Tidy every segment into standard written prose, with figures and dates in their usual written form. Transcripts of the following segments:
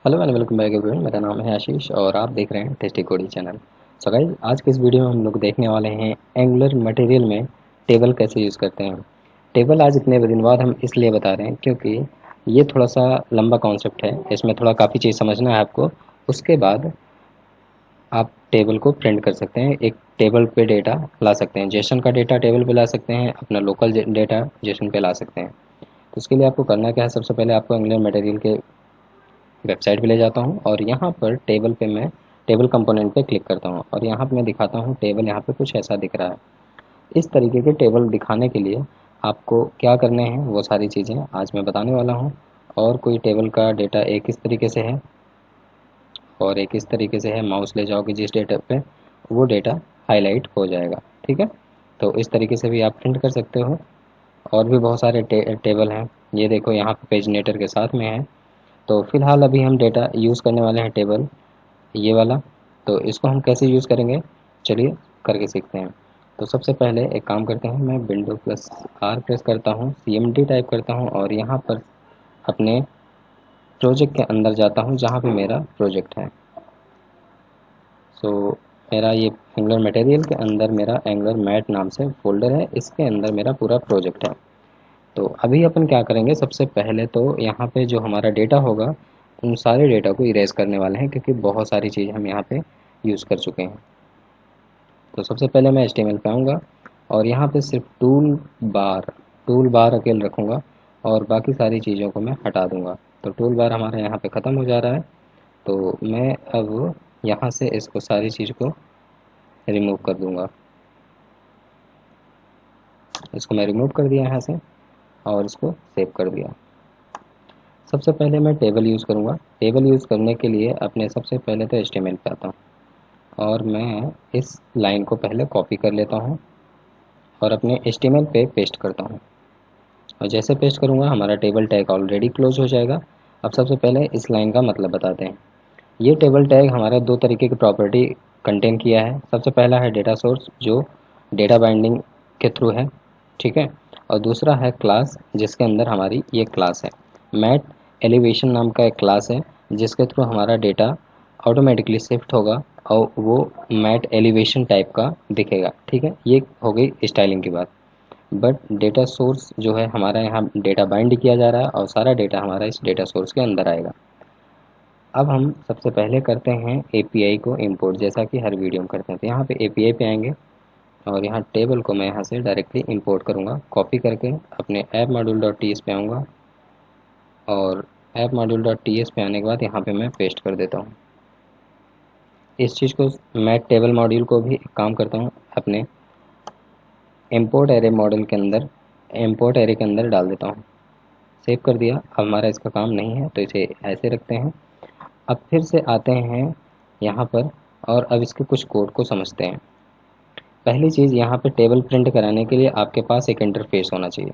Hello and welcome back everyone. मेरा नाम है आशीष और आप देख रहे हैं टेस्टी कोडी चैनल। सो गाइस, आज के इस वीडियो में हम लोग देखने वाले हैं एंगुलर मटेरियल में टेबल कैसे यूज़ करते हैं। टेबल आज इतने दिन बाद हम इसलिए बता रहे हैं क्योंकि ये थोड़ा सा लंबा कॉन्सेप्ट है, इसमें थोड़ा काफ़ी चीज़ समझना है आपको। उसके बाद आप टेबल को प्रिंट कर सकते हैं, एक टेबल पे डेटा ला सकते हैं, जेसन का डेटा टेबल पे ला सकते हैं, अपना लोकल डेटा जेसन पे ला सकते हैं। तो उसके लिए आपको करना क्या है, सबसे पहले आपको एंगुलर मटेरियल के वेबसाइट पे ले जाता हूँ और यहाँ पर टेबल पे मैं टेबल कंपोनेंट पे क्लिक करता हूँ और यहाँ पे मैं दिखाता हूँ टेबल। यहाँ पे कुछ ऐसा दिख रहा है। इस तरीके के टेबल दिखाने के लिए आपको क्या करने हैं वो सारी चीज़ें आज मैं बताने वाला हूँ। और कोई टेबल का डेटा एक इस तरीके से है और एक इस तरीके से है। माउस ले जाओगे जिस डेटा पे, वो डेटा हाईलाइट हो जाएगा। ठीक है, तो इस तरीके से भी आप प्रिंट कर सकते हो। और भी बहुत सारे टेबल हैं। ये देखो यहाँ पे पेजनेटर के साथ में है। तो फिलहाल अभी हम डेटा यूज़ करने वाले हैं टेबल ये वाला। तो इसको हम कैसे यूज़ करेंगे, चलिए करके सीखते हैं। तो सबसे पहले एक काम करते हैं, मैं विंडो प्लस आर प्रेस करता हूँ, CMD टाइप करता हूँ और यहाँ पर अपने प्रोजेक्ट के अंदर जाता हूँ जहाँ पे मेरा प्रोजेक्ट है। सो मेरा ये एंगुलर मटेरियल के अंदर मेरा एंगुलर मैट नाम से फोल्डर है, इसके अंदर मेरा पूरा प्रोजेक्ट है। तो अभी अपन क्या करेंगे, सबसे पहले तो यहाँ पे जो हमारा डेटा होगा उन सारे डेटा को इरेज करने वाले हैं क्योंकि बहुत सारी चीज़ हम यहाँ पे यूज़ कर चुके हैं। तो सबसे पहले मैं HTML पे आऊँगा और यहाँ पे सिर्फ टूल बार अकेले रखूँगा और बाकी सारी चीज़ों को मैं हटा दूँगा। तो टूल बार हमारा यहाँ पे ख़त्म हो जा रहा है। तो मैं अब यहाँ से इसको सारी चीज़ को रिमूव कर दूँगा। इसको मैं रिमूव कर दिया यहाँ से और इसको सेव कर दिया। सबसे पहले मैं टेबल यूज़ करूँगा। टेबल यूज़ करने के लिए अपने सबसे पहले तो HTML पे आता हूँ और मैं इस लाइन को पहले कॉपी कर लेता हूँ और अपने HTML पे पेस्ट करता हूँ। और जैसे पेस्ट करूँगा हमारा टेबल टैग ऑलरेडी क्लोज हो जाएगा। अब सबसे पहले इस लाइन का मतलब बताते हैं। ये टेबल टैग हमारा दो तरीके की प्रॉपर्टी कंटेन किया है। सबसे पहला है डेटा सोर्स जो डेटा बाइंडिंग के थ्रू है, ठीक है। और दूसरा है क्लास जिसके अंदर हमारी ये क्लास है। मैट एलिवेशन नाम का एक क्लास है जिसके थ्रू हमारा डेटा ऑटोमेटिकली शिफ्ट होगा और वो मैट एलिवेशन टाइप का दिखेगा, ठीक है। ये हो गई स्टाइलिंग की बात। बट डेटा सोर्स जो है हमारा यहाँ डेटा बाइंड किया जा रहा है और सारा डेटा हमारा इस डेटा सोर्स के अंदर आएगा। अब हम सबसे पहले करते हैं API को इंपोर्ट, जैसा कि हर वीडियो में करते हैं। तो यहाँ पे API पे आएंगे और यहाँ टेबल को मैं यहाँ से डायरेक्टली इंपोर्ट करूँगा कॉपी करके। अपने app module dot T S पे आऊँगा और app module dot T S पे आने के बाद यहाँ पे मैं पेस्ट कर देता हूँ इस चीज़ को। मैं टेबल मॉड्यूल को भी एक काम करता हूँ, अपने इंपोर्ट एरे मॉडल के अंदर, इंपोर्ट एरे के अंदर डाल देता हूँ। सेव कर दिया। अब हमारा इसका काम नहीं है तो इसे ऐसे रखते हैं। अब फिर से आते हैं यहाँ पर और अब इसके कुछ कोड को समझते हैं। पहली चीज़, यहाँ पे टेबल प्रिंट कराने के लिए आपके पास एक इंटरफेस होना चाहिए।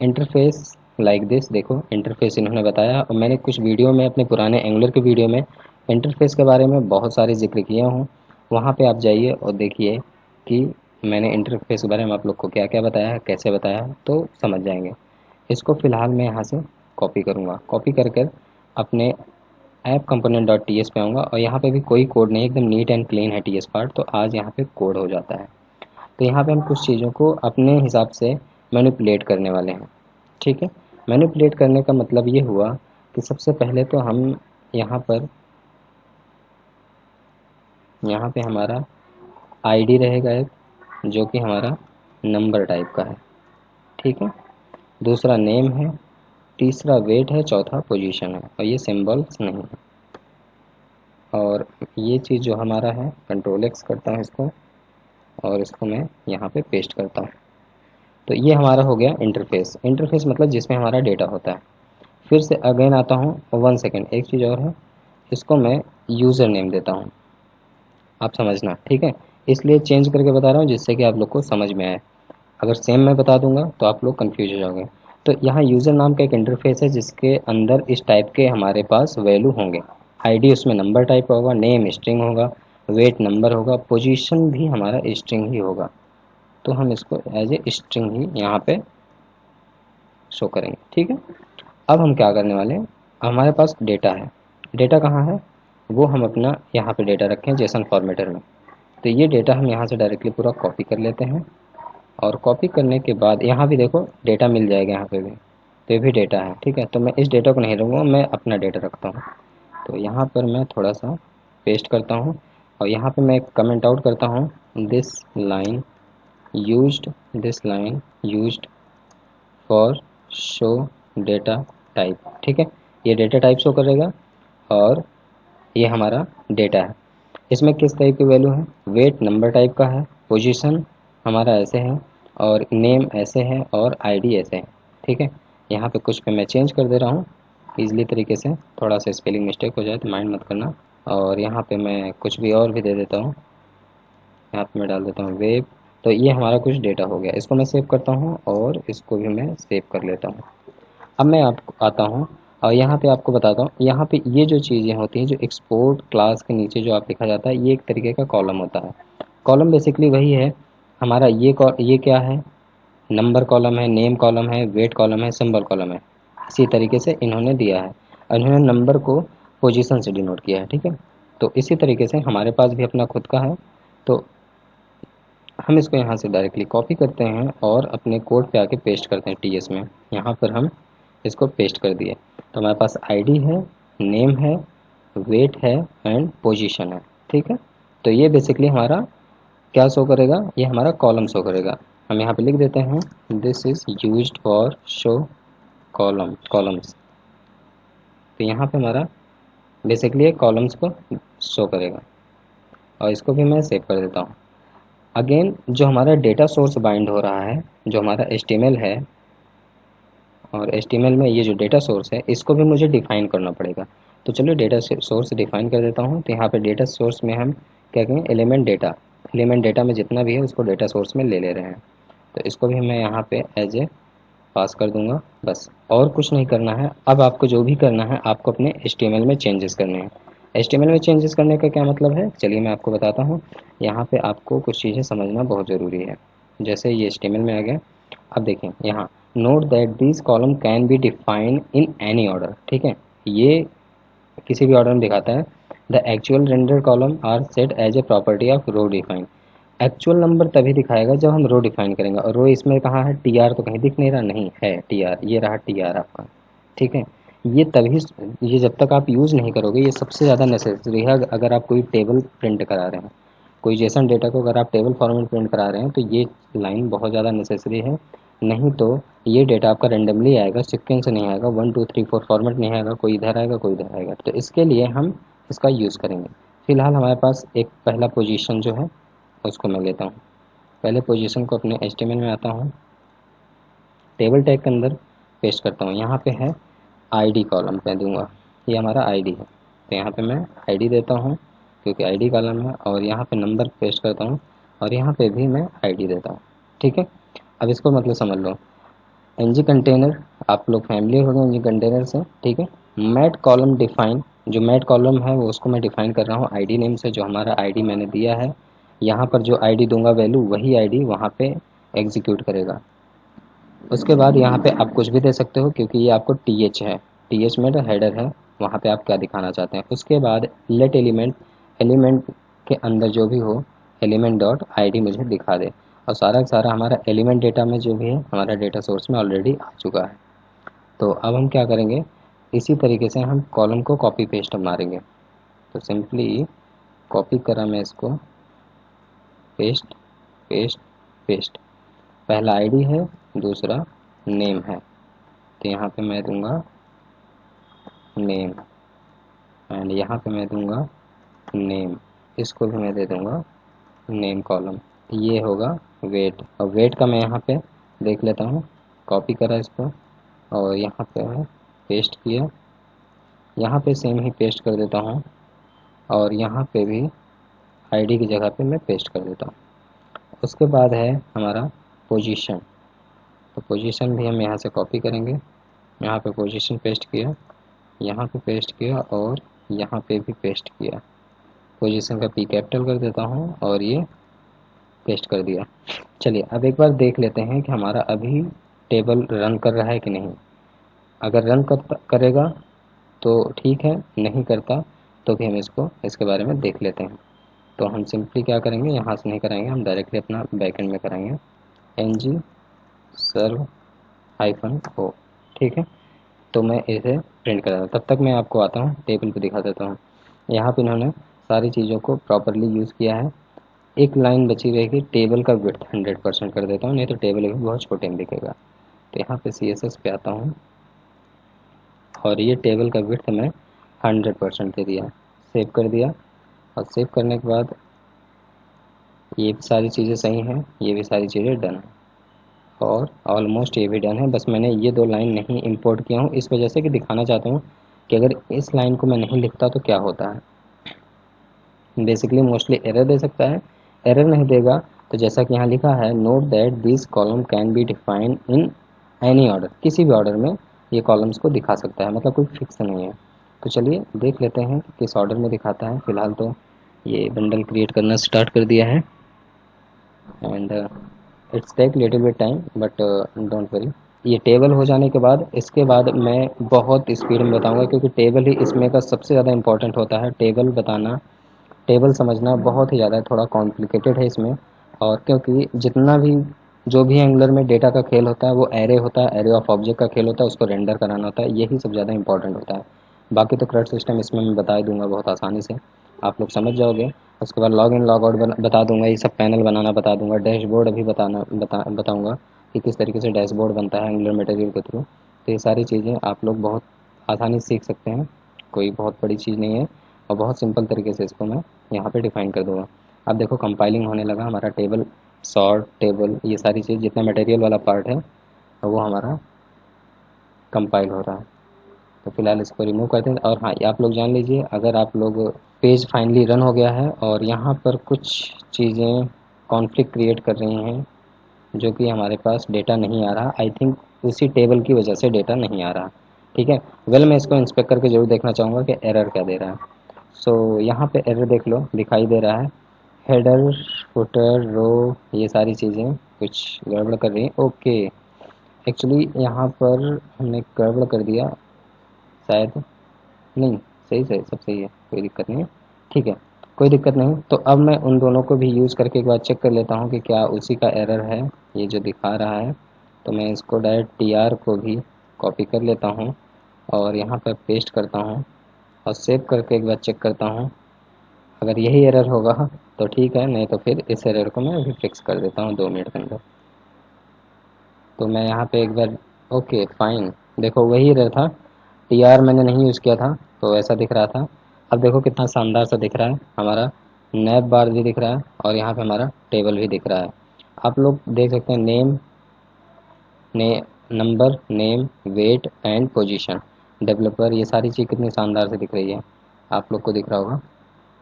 इंटरफेस लाइक दिस, देखो इंटरफेस इन्होंने बताया और मैंने कुछ वीडियो में, अपने पुराने एंगुलर के वीडियो में इंटरफेस के बारे में बहुत सारे जिक्र किया हूँ। वहाँ पे आप जाइए और देखिए कि मैंने इंटरफेस के बारे में आप लोग को क्या क्या बताया है, कैसे बताया है, तो समझ जाएंगे। इसको फ़िलहाल मैं यहाँ से कॉपी करूँगा। कॉपी कर कर अपने app component dot T S पे आऊँगा और यहाँ पे भी कोई कोड नहीं, एकदम नीट एंड क्लीन है TS पार्ट। तो आज यहाँ पे कोड हो जाता है। तो यहाँ पे हम कुछ चीज़ों को अपने हिसाब से मैनिपुलेट करने वाले हैं, ठीक है। मैनिपुलेट करने का मतलब ये हुआ कि सबसे पहले तो हम यहाँ पे हमारा ID रहेगा एक, जो कि हमारा नंबर टाइप का है, ठीक है। दूसरा नेम है, तीसरा वेट है, चौथा पोजीशन है और ये सिंबल्स नहीं है। और ये चीज़ जो हमारा है, Ctrl+X करता हूँ इसको और इसको मैं यहाँ पे पेस्ट करता हूँ। तो ये हमारा हो गया इंटरफेस। इंटरफेस मतलब जिसमें हमारा डेटा होता है। फिर से अगेन आता हूँ, 1 सेकेंड, एक चीज़ और है, इसको मैं यूज़र नेम देता हूँ, आप समझना, ठीक है। इसलिए चेंज करके बता रहा हूँ जिससे कि आप लोग को समझ में आए। अगर सेम मैं बता दूंगा तो आप लोग कंफ्यूज हो जाओगे। तो यहाँ यूज़र नाम का एक इंटरफेस है जिसके अंदर इस टाइप के हमारे पास वैल्यू होंगे। ID उसमें नंबर टाइप का होगा, नेम स्ट्रिंग होगा, वेट नंबर होगा, पोजीशन भी हमारा स्ट्रिंग ही होगा। तो हम इसको एज ए स्ट्रिंग ही यहाँ पे शो करेंगे, ठीक है। अब हम क्या करने वाले हैं, हमारे पास डेटा है डेटा कहाँ है, वो हम अपना यहाँ पे डेटा रखें जेसन फॉर्मेटर में। तो ये डेटा हम यहाँ से डायरेक्टली पूरा कॉपी कर लेते हैं, और कॉपी करने के बाद यहाँ भी देखो डेटा मिल जाएगा, यहाँ पे भी तो ये भी डेटा है, ठीक है। तो मैं इस डेटा को नहीं लूँगा, मैं अपना डेटा रखता हूँ। तो यहाँ पर मैं थोड़ा सा पेस्ट करता हूँ, और यहाँ पे मैं कमेंट आउट करता हूँ, this line used for show data type, ठीक है। ये डेटा टाइप शो करेगा, और ये हमारा डेटा है। इसमें किस टाइप की वैल्यू है, वेट नंबर टाइप का है, पोजीशन हमारा ऐसे है, और नेम ऐसे है, और आईडी ऐसे है, ठीक है। यहाँ पे कुछ पे मैं चेंज कर दे रहा हूँ ईजिली तरीके से, थोड़ा सा स्पेलिंग मिस्टेक हो जाए तो माइंड मत करना। और यहाँ पे मैं कुछ भी और भी दे देता हूँ, यहाँ पे मैं डाल देता हूँ वेब। तो ये हमारा कुछ डेटा हो गया, इसको मैं सेव करता हूँ, और इसको भी मैं सेव कर लेता हूँ। अब मैं आपको आता हूँ और यहाँ पे आपको बताता हूँ, यहाँ पे ये जो चीज़ें होती हैं, जो एक्सपोर्ट क्लास के नीचे जो आप लिखा जाता है, ये एक तरीके का कॉलम होता है। कॉलम बेसिकली वही है हमारा, ये क्या है, नंबर कॉलम है, नेम कॉलम है, वेट कॉलम है, सिंबल कॉलम है। इसी तरीके से इन्होंने दिया है, और इन्होंने नंबर को पोजीशन से डिनोट किया है, ठीक है। तो इसी तरीके से हमारे पास भी अपना खुद का है। तो हम इसको यहाँ से डायरेक्टली कॉपी करते हैं, और अपने कोड पे आके पेस्ट करते हैं टीएस में। यहाँ पर हम इसको पेस्ट कर दिए, तो हमारे पास आईडी है, नेम है, वेट है, एंड पोजीशन है, ठीक है। तो ये बेसिकली हमारा क्या शो करेगा, ये हमारा कॉलम शो करेगा। हम यहाँ पे लिख देते हैं, this is used for show columns. तो यहाँ पे हमारा बेसिकली ये कॉलम्स को शो करेगा, और इसको भी मैं सेव कर देता हूँ। अगेन जो हमारा डेटा सोर्स बाइंड हो रहा है, जो हमारा HTML है, और HTML में ये जो डेटा सोर्स है, इसको भी मुझे डिफाइन करना पड़ेगा। तो चलिए डेटा सोर्स डिफाइन कर देता हूँ। तो यहाँ पे डेटा सोर्स में हम क्या कहेंगे, एलिमेंट डेटा में जितना भी है उसको डेटा सोर्स में ले रहे हैं। तो इसको भी मैं यहाँ पे एज ए पास कर दूंगा, बस और कुछ नहीं करना है। अब आपको जो भी करना है, आपको अपने HTML में चेंजेस करने हैं। HTML में चेंजेस करने का क्या मतलब है, चलिए मैं आपको बताता हूँ। यहाँ पे आपको कुछ चीज़ें समझना बहुत ज़रूरी है। जैसे ये HTML में आ गया, अब देखें यहाँ, note that this column can be defined in any order, ठीक है। ये किसी भी ऑर्डर में दिखाता है। The actual render column are set as a property of row define. Actual number तभी दिखाएगा जब हम रो डिफाइन करेंगे, और रो इसमें कहाँ है, TR तो कहीं दिख नहीं रहा, नहीं है TR, ये रहा TR आपका, ठीक है। ये तभी, ये जब तक आप यूज़ नहीं करोगे, ये सबसे ज़्यादा नेसेसरी है। अगर आप कोई टेबल प्रिंट करा रहे हैं, कोई जेसन डेटा को अगर आप टेबल फॉर्मेट प्रिंट करा रहे हैं, तो ये लाइन बहुत ज़्यादा नेसेसरी है। नहीं तो ये डेटा आपका रेंडमली आएगा, सीक्वेंस से नहीं आएगा, 1 2 3 4 फॉर्मेट नहीं आएगा, कोई इधर आएगा कोई इधर आएगा। तो इसके लिए हम इसका यूज़ करेंगे। फिलहाल हमारे पास एक पहला पोजीशन जो है उसको मैं लेता हूँ। पहले पोजीशन को अपने HTML में आता हूँ, टेबल टैग के अंदर पेस्ट करता हूँ। यहाँ पे है आईडी कॉलम पे दूंगा, ये हमारा आईडी है। तो यहाँ पे मैं आईडी देता हूँ क्योंकि आईडी कॉलम है, और यहाँ पे नंबर पेस्ट करता हूँ, और यहाँ पे भी मैं आईडी देता हूँ, ठीक है। अब इसको मतलब समझ लो, एनजी कंटेनर, आप लोग फैमिली हो गए एनजी कंटेनर से, ठीक है। मैट कॉलम डिफाइन, जो मैट कॉलम है वो उसको मैं डिफाइन कर रहा हूँ आईडी नेम से, जो हमारा आईडी मैंने दिया है। यहाँ पर जो आईडी दूंगा वैल्यू, वही आईडी वहाँ पे एग्जीक्यूट करेगा। उसके बाद यहाँ पे आप कुछ भी दे सकते हो, क्योंकि ये आपको TH है, TH में हेडर है, वहाँ पे आप क्या दिखाना चाहते हैं। उसके बाद लेट एलिमेंट के अंदर जो भी हो, एलिमेंट डॉट आईडी मुझे दिखा दे। और सारा का सारा हमारा एलिमेंट डेटा में जो भी है, हमारा डेटा सोर्स में ऑलरेडी आ चुका है। तो अब हम क्या करेंगे, इसी तरीके से हम कॉलम को कॉपी पेस्ट मारेंगे। तो सिंपली कॉपी करा मैं इसको, पेस्ट पेस्ट पेस्ट, पहला आईडी है, दूसरा नेम है। तो यहाँ पे मैं दूंगा नेम, एंड यहाँ पे मैं दूंगा नेम, इसको भी मैं दे दूंगा नेम कॉलम। ये होगा वेट, और वेट का मैं यहाँ पे देख लेता हूँ, कॉपी करा इसको और यहाँ पे मैं पेस्ट किया, यहाँ पे सेम ही पेस्ट कर देता हूँ, और यहाँ पे भी आईडी की जगह पे मैं पेस्ट कर देता हूँ। उसके बाद है हमारा पोजीशन। तो पोजीशन भी हम यहाँ से कॉपी करेंगे, यहाँ पे पोजीशन पेस्ट किया, यहाँ पे पेस्ट किया, और यहाँ पे भी पेस्ट किया। पोजीशन का P कैपिटल कर देता हूँ और ये पेस्ट कर दिया। चलिए अब एक बार देख लेते हैं कि हमारा अभी टेबल रन कर रहा है कि नहीं। अगर रन करेगा तो ठीक है, नहीं करता तो भी हम इसको इसके बारे में देख लेते हैं। तो हम सिंपली क्या करेंगे, यहाँ से नहीं कराएंगे, हम डायरेक्टली अपना बैकएंड में कराएंगे ng serve -o। ठीक है, तो मैं इसे प्रिंट कर देता हूँ। तब तक मैं आपको आता हूँ टेबल पे दिखा देता हूँ। यहाँ पे इन्होंने सारी चीज़ों को प्रॉपरली यूज़ किया है। एक लाइन बची रहेगी, टेबल का विड्थ 100% कर देता हूँ, नहीं तो टेबल भी बहुत छोटे में दिखेगा। तो यहाँ पे CSS पे आता हूँ और ये टेबल का विड्थ मैं 100% दे दिया, सेव कर दिया। और सेव करने के बाद ये भी सारी चीज़ें सही हैं, ये भी सारी चीज़ें डन है और ऑलमोस्ट ये भी डन है। बस मैंने ये 2 लाइन नहीं इंपोर्ट किया हूँ इस वजह से कि दिखाना चाहता हूँ कि अगर इस लाइन को मैं नहीं लिखता तो क्या होता है। बेसिकली मोस्टली एरर दे सकता है, एरर नहीं देगा तो जैसा कि यहाँ लिखा है, note that this column can be defined in any order, किसी भी ऑर्डर में ये कॉलम्स को दिखा सकता है, मतलब कोई फिक्स नहीं है। तो चलिए देख लेते हैं कि किस ऑर्डर में दिखाता है। फिलहाल तो ये बंडल क्रिएट करना स्टार्ट कर दिया है and it's take little bit time but don't worry. ये टेबल हो जाने के बाद इसके बाद मैं बहुत स्पीड में बताऊंगा, क्योंकि टेबल ही इसमें का सबसे ज़्यादा इंपॉर्टेंट होता है। टेबल बताना, टेबल समझना बहुत ही ज़्यादा थोड़ा कॉम्प्लिकेटेड है इसमें। और क्योंकि जितना भी जो भी एंगुलर में डेटा का खेल होता है वो एरे होता है, एरे ऑफ ऑब्जेक्ट का खेल होता है, उसको रेंडर कराना होता है, यही सब ज़्यादा इंपॉर्टेंट होता है। बाकी तो CRUD सिस्टम इसमें मैं बता दूंगा बहुत आसानी से, आप लोग समझ जाओगे। उसके बाद लॉग इन लॉग आउट बता दूंगा, ये सब पैनल बनाना बता दूंगा, डैशबोर्ड अभी बताऊंगा कि किस तरीके से डैशबोर्ड बनता है एंगुलर मटेरियल के थ्रू। तो ये सारी चीज़ें आप लोग बहुत आसानी से सीख सकते हैं, कोई बहुत बड़ी चीज़ नहीं है और बहुत सिंपल तरीके से इसको मैं यहाँ पे डिफाइन कर दूँगा। अब देखो कंपाइलिंग होने लगा, हमारा टेबल सॉर्ट टेबल ये सारी चीज़ जितना मटेरियल वाला पार्ट है वो हमारा कंपाइल हो रहा है। तो फिलहाल इसको रिमूव करते हैं। और हाँ, ये आप लोग जान लीजिए, अगर आप लोग पेज फाइनली रन हो गया है और यहाँ पर कुछ चीज़ें कॉन्फ्लिक्ट क्रिएट कर रही हैं जो कि हमारे पास डेटा नहीं आ रहा, आई थिंक उसी टेबल की वजह से डेटा नहीं आ रहा। ठीक है, वेल मैं इसको इंस्पेक्ट करके जरूर देखना चाहूँगा कि एरर क्या दे रहा है। सो यहाँ पे एरर देख लो, दिखाई दे रहा है हेडर फुटर रो ये सारी चीज़ें कुछ गड़बड़ कर रही हैं। ओके, एक्चुअली यहाँ पर हमने गड़बड़ कर दिया शायद, नहीं सही सही सब सही है, कोई दिक्कत नहीं है। ठीक है, कोई दिक्कत नहीं। तो अब मैं उन दोनों को भी यूज़ करके एक बार चेक कर लेता हूँ कि क्या उसी का एरर है ये जो दिखा रहा है। तो मैं इसको डायरेक्ट TR को भी कॉपी कर लेता हूँ और यहाँ पर पेस्ट करता हूँ और सेव करके एक बार चेक करता हूँ। अगर यही एरर होगा तो ठीक है, नहीं तो फिर इस एरर को मैं अभी फिक्स कर देता हूँ 2 मिनट के अंदर। तो मैं यहाँ पे एक बार, ओके फाइन, देखो वही एरर था, TR मैंने नहीं यूज़ किया था तो ऐसा दिख रहा था। अब देखो कितना शानदार सा दिख रहा है, हमारा नैप बार भी दिख रहा है और यहाँ पे हमारा टेबल भी दिख रहा है। आप लोग देख सकते हैं नेम ने number, name, weight and position, developer, ये सारी चीज़ कितनी शानदार से दिख रही है, आप लोग को दिख रहा होगा।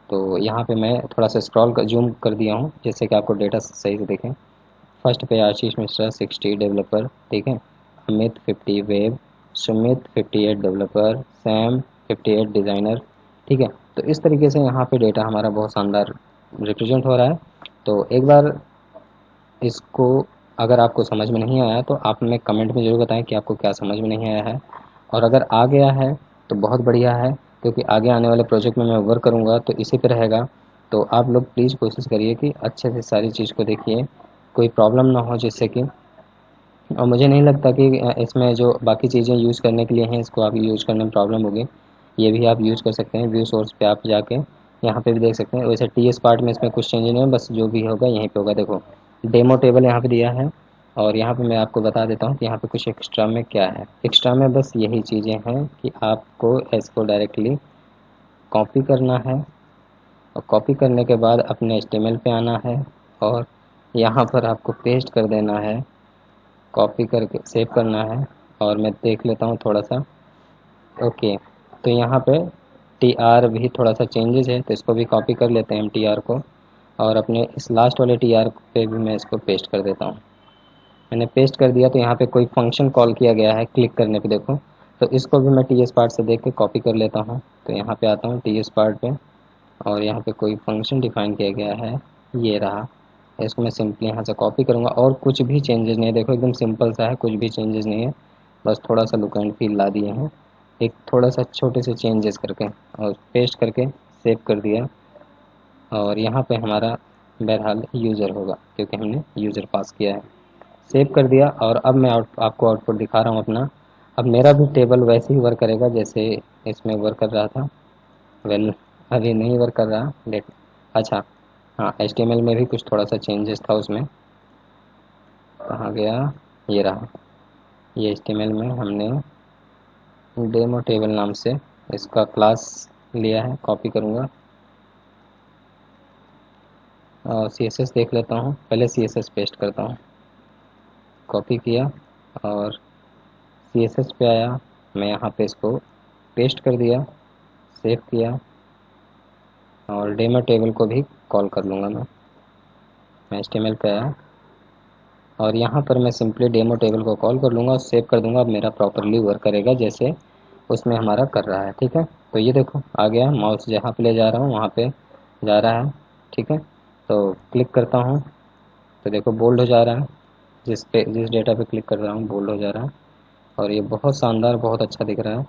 तो यहाँ पे मैं थोड़ा सा स्क्रॉल कर जूम कर दिया हूँ जिससे कि आपको डेटा सही से दिखें। फर्स्ट पे आशीष मिश्रा 60 डेवलपर, ठीक है, Amit 50 web, Sumit 58 developer, Sam 58 designer. ठीक है, तो इस तरीके से यहाँ पे डेटा हमारा बहुत शानदार रिप्रेजेंट हो रहा है। तो एक बार इसको, अगर आपको समझ में नहीं आया तो आप हमें कमेंट में ज़रूर बताएं कि आपको क्या समझ में नहीं आया है। और अगर आ गया है तो बहुत बढ़िया है, क्योंकि आगे आने वाले प्रोजेक्ट में मैं वर्क करूँगा तो इसी पे रहेगा। तो आप लोग प्लीज़ कोशिश करिए कि अच्छे से सारी चीज़ को देखिए, कोई प्रॉब्लम ना हो जिससे कि, और मुझे नहीं लगता कि इसमें जो बाकी चीज़ें यूज़ करने के लिए हैं इसको आप यूज़ करने में प्रॉब्लम होगी। ये भी आप यूज़ कर सकते हैं, व्यू सोर्स पे आप जाके यहाँ पे भी देख सकते हैं। वैसे TS पार्ट में इसमें कुछ चेंज नहीं है, बस जो भी होगा यहीं पे होगा। देखो डेमो टेबल यहाँ पे दिया है और यहाँ पे मैं आपको बता देता हूँ कि यहाँ पे कुछ एक्स्ट्रा में क्या है। एक्स्ट्रा में बस यही चीज़ें हैं कि आपको इसको डायरेक्टली कॉपी करना है और कॉपी करने के बाद अपने HTML पे आना है और यहाँ पर आपको पेस्ट कर देना है, कॉपी करके सेव करना है। और मैं देख लेता हूँ थोड़ा सा, ओके, तो यहाँ पे TR भी थोड़ा सा चेंजेस है तो इसको भी कॉपी कर लेते हैं हम TR को, और अपने इस लास्ट वाले TR पे भी मैं इसको पेस्ट कर देता हूँ। मैंने पेस्ट कर दिया तो यहाँ पे कोई फंक्शन कॉल किया गया है क्लिक करने पे, देखो, तो इसको भी मैं TS पार्ट से देख के कॉपी कर लेता हूँ। तो यहाँ पे आता हूँ TS पार्ट पे और यहाँ पे कोई फंक्शन डिफाइन किया गया है, ये रहा, इसको मैं सिंपली यहाँ से कॉपी करूँगा और कुछ भी चेंजेस नहीं है। देखो एकदम सिंपल सा है, कुछ भी चेंजेस नहीं है, बस थोड़ा सा लुक एंड फील ला दिए हैं एक थोड़ा सा छोटे से चेंजेस करके और पेस्ट करके सेव कर दिया। और यहाँ पे हमारा बहरहाल यूज़र होगा क्योंकि हमने यूज़र पास किया है। सेव कर दिया और अब मैं आपको आउटपुट दिखा रहा हूँ अपना। अब मेरा भी टेबल वैसे ही वर्क करेगा जैसे इसमें वर्क कर रहा था। वेल अभी नहीं वर्क कर रहा। लेट अच्छा हाँ, HTML में भी कुछ थोड़ा सा चेंजेस था उसमें। कहाँ गया, ये रहा। ये HTML में हमने डेमो टेबल नाम से इसका क्लास लिया है। कॉपी करूँगा और CSS देख लेता हूँ, पहले CSS पेस्ट करता हूँ। कॉपी किया और CSS पे आया, मैं यहाँ पे इसको पेस्ट कर दिया, सेव किया और डेमो टेबल को भी कॉल कर लूँगा मैं HTML पे आया और यहाँ पर मैं सिंपली डेमो टेबल को कॉल कर लूँगा और सेव कर दूँगा। अब मेरा प्रॉपरली वर्क करेगा जैसे उसमें हमारा कर रहा है। ठीक है, तो ये देखो आ गया, माउस जहाँ पे ले जा रहा हूँ वहाँ पे जा रहा है। ठीक है, तो क्लिक करता हूँ तो देखो बोल्ड हो जा रहा है, जिस डेटा पे क्लिक कर रहा हूँ बोल्ड हो जा रहा है और ये बहुत शानदार, बहुत अच्छा दिख रहा है।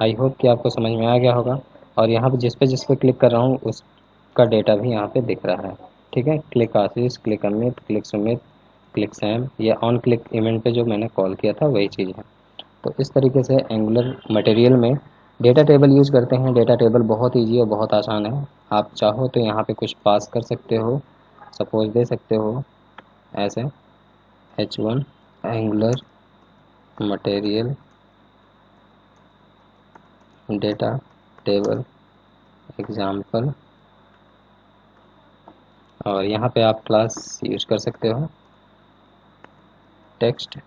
आई होप कि आपको समझ में आ गया होगा। और यहाँ पे जिस पे क्लिक कर रहा हूँ उसका डेटा भी यहाँ पे दिख रहा है। ठीक है, click Ashish, click Amit, click Sumit, click Sam, ये ऑन क्लिक इवेंट पे जो मैंने कॉल किया था वही चीज़ है। तो इस तरीके से एंगुलर मटेरियल में डेटा टेबल यूज़ करते हैं। डेटा टेबल बहुत ईजी और बहुत आसान है। आप चाहो तो यहाँ पे कुछ पास कर सकते हो, सपोज दे सकते हो ऐसे H1 angular material data table example और यहाँ पे आप क्लास यूज कर सकते हो टेक्स्ट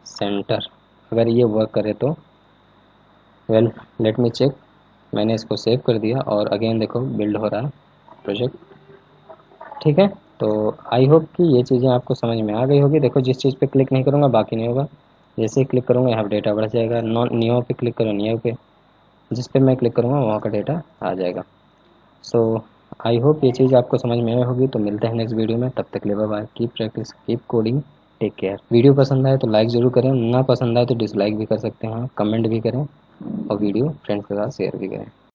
सेंटर। अगर ये वर्क करे तो वेल लेट मी चेक। मैंने इसको सेव कर दिया और अगेन देखो बिल्ड हो रहा है प्रोजेक्ट। ठीक है, तो आई होप कि ये चीज़ें आपको समझ में आ गई होगी। देखो जिस चीज़ पे क्लिक नहीं करूँगा बाकी नहीं होगा, जैसे ही क्लिक करूँगा यहाँ पे डेटा बढ़ जाएगा। नॉन नियो पे क्लिक करो, नियो पे जिस पे मैं क्लिक करूँगा वहाँ का डेटा आ जाएगा। सो आई होप ये चीज़ आपको समझ में आई होगी। तो मिलते हैं नेक्स्ट वीडियो में, तब तक के लिए bye bye. Keep practice, keep coding, take care. Video पसंद आए तो लाइक ज़रूर करें, ना पसंद आए तो डिसलाइक भी कर सकते हैं, कमेंट भी करें और वीडियो फ्रेंड्स के साथ शेयर भी करें।